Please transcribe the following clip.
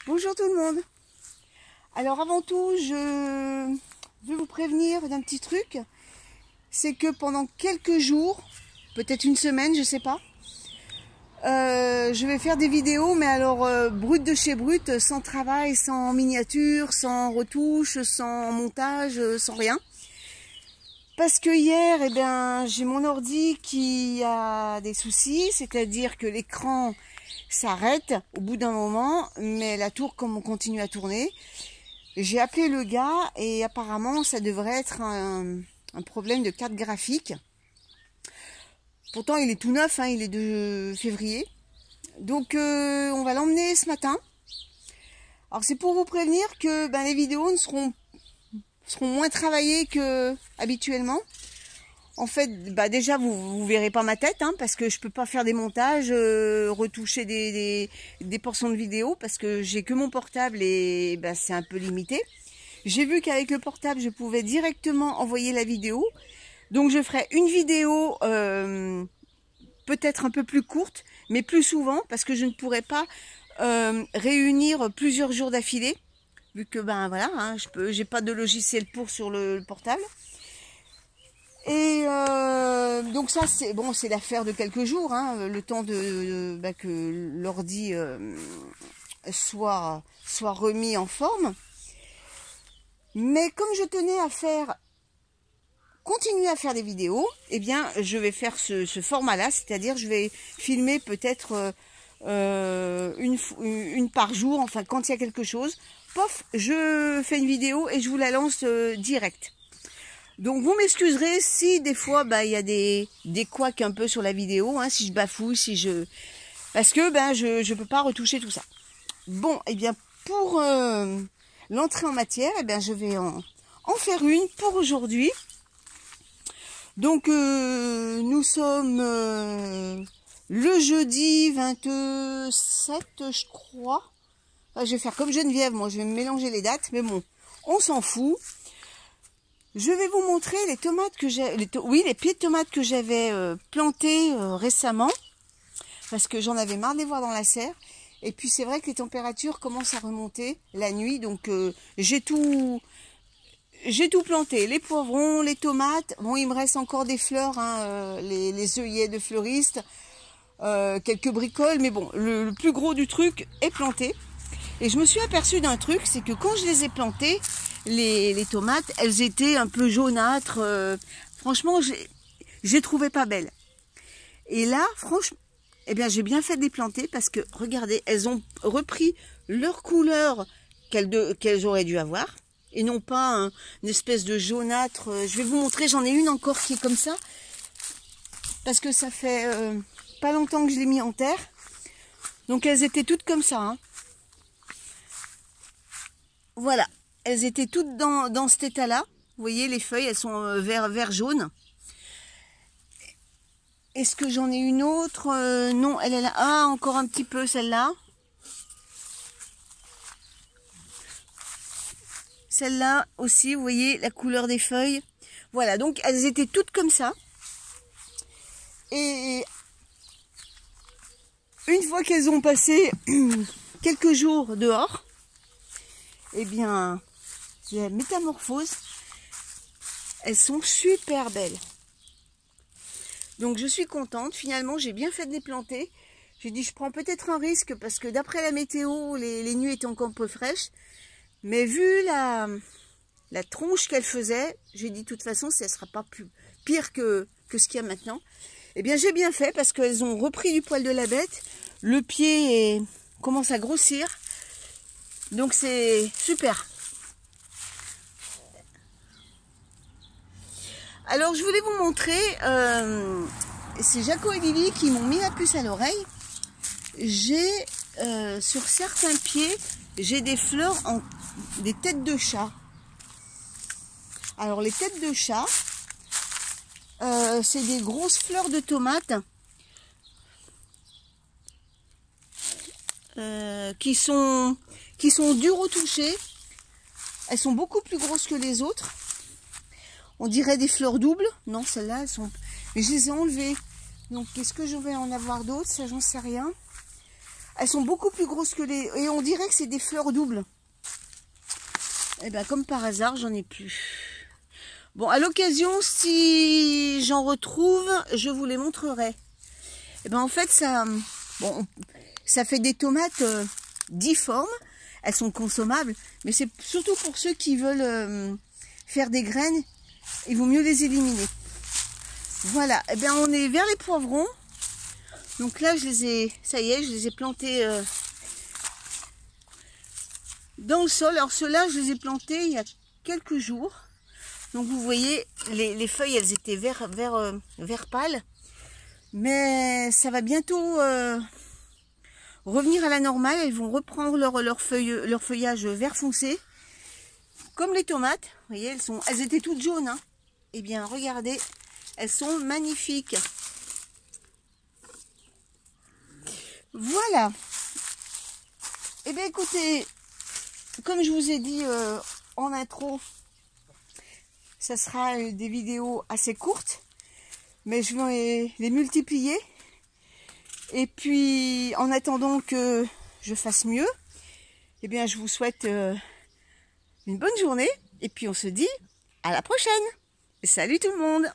Bonjour tout le monde. Alors avant tout, je veux vous prévenir d'un petit truc. C'est que pendant quelques jours, peut-être une semaine, je sais pas, je vais faire des vidéos, mais alors brut de chez brut, sans travail, sans miniature, sans retouche, sans montage, sans rien. Parce que hier, eh bien, j'ai mon ordi qui a des soucis, c'est-à-dire que l'écran s'arrête au bout d'un moment, mais la tour continue à tourner. J'ai appelé le gars et apparemment ça devrait être un problème de carte graphique. Pourtant il est tout neuf, hein, il est de février. Donc on va l'emmener ce matin. Alors c'est pour vous prévenir que les vidéos seront moins travaillées que habituellement. En fait, déjà vous verrez pas ma tête, hein, parce que je peux pas faire des montages, retoucher des portions de vidéos, parce que j'ai que mon portable et c'est un peu limité. J'ai vu qu'avec le portable, je pouvais directement envoyer la vidéo. Donc je ferai une vidéo peut-être un peu plus courte, mais plus souvent, parce que je ne pourrai pas réunir plusieurs jours d'affilée, vu que voilà, hein, j'ai pas de logiciel pour sur le portable. Et donc ça c'est bon, c'est l'affaire de quelques jours, hein, le temps que l'ordi soit remis en forme. Mais comme je tenais à continuer à faire des vidéos, eh bien je vais faire ce format-là, c'est-à-dire je vais filmer peut-être une par jour, enfin quand il y a quelque chose, pof, je fais une vidéo et je vous la lance direct. Donc vous m'excuserez si des fois il y a des couacs un peu sur la vidéo, hein, si je bafouille, parce que je peux pas retoucher tout ça. Bon, et bien pour l'entrée en matière, je vais en faire une pour aujourd'hui. Donc nous sommes le jeudi 27, je crois. Enfin, je vais faire comme Geneviève, moi je vais me mélanger les dates, mais bon, on s'en fout. Je vais vous montrer les tomates que j'ai, les pieds de tomates que j'avais plantés récemment, parce que j'en avais marre de les voir dans la serre. Et puis c'est vrai que les températures commencent à remonter la nuit, donc j'ai tout planté, les poivrons, les tomates. Bon, il me reste encore des fleurs, hein, les œillets de fleuristes, quelques bricoles, mais bon, le plus gros du truc est planté. Et je me suis aperçue d'un truc, c'est que quand je les ai plantées, les tomates, elles étaient un peu jaunâtres. Franchement, j'ai trouvé pas belles. Et là, franchement, j'ai bien fait de les planter parce que, regardez, elles ont repris leur couleur qu'elles auraient dû avoir. Et non pas une espèce de jaunâtre. Je vais vous montrer, j'en ai une encore qui est comme ça. Parce que ça fait pas longtemps que je l'ai mis en terre. Donc elles étaient toutes comme ça, hein. Voilà. Elles étaient toutes dans cet état-là. Vous voyez, les feuilles, elles sont vert jaune. Est-ce que j'en ai une autre? Non, elle est là. Ah, encore un petit peu celle-là. Celle-là aussi, vous voyez, la couleur des feuilles. Voilà, donc elles étaient toutes comme ça. Et une fois qu'elles ont passé quelques jours dehors, la métamorphose, elles sont super belles. Donc je suis contente, finalement j'ai bien fait de les planter. J'ai dit je prends peut-être un risque parce que d'après la météo, les nuits étaient encore un peu fraîches. Mais vu la tronche qu'elle faisait, j'ai dit de toute façon ça ne sera pas pire que ce qu'il y a maintenant. Eh bien j'ai bien fait parce qu'elles ont repris du poil de la bête. Le pied commence à grossir. Donc c'est super. Alors je voulais vous montrer, c'est Jaco et Lily qui m'ont mis la puce à l'oreille. J'ai sur certains pieds, j'ai des fleurs des têtes de chat. Alors les têtes de chat, c'est des grosses fleurs de tomates qui sont dures au toucher. Elles sont beaucoup plus grosses que les autres. On dirait des fleurs doubles. Non, celles-là, elles sont... Mais je les ai enlevées. Donc, est-ce que je vais en avoir d'autres? Ça, j'en sais rien. elles sont beaucoup plus grosses que les... Et on dirait que c'est des fleurs doubles. Et bien, comme par hasard, j'en ai plus. Bon, à l'occasion, si j'en retrouve, je vous les montrerai. Et ben en fait, ça fait des tomates difformes. Elles sont consommables, mais c'est surtout pour ceux qui veulent faire des graines. Il vaut mieux les éliminer. Voilà, et bien on est vers les poivrons. Donc là, ça y est, je les ai plantés dans le sol. Alors ceux-là, je les ai plantés il y a quelques jours. Donc vous voyez, les feuilles, elles étaient vert pâle. Mais ça va bientôt revenir à la normale. Elles vont reprendre leur feuillage vert foncé. Comme les tomates. Vous voyez, elles étaient toutes jaunes. Hein. Eh bien, regardez, elles sont magnifiques. Voilà. Eh bien, écoutez, comme je vous ai dit en intro, ça sera des vidéos assez courtes, mais je vais les multiplier. Et puis, en attendant que je fasse mieux, eh bien, je vous souhaite une bonne journée. Et puis, on se dit à la prochaine. Salut tout le monde!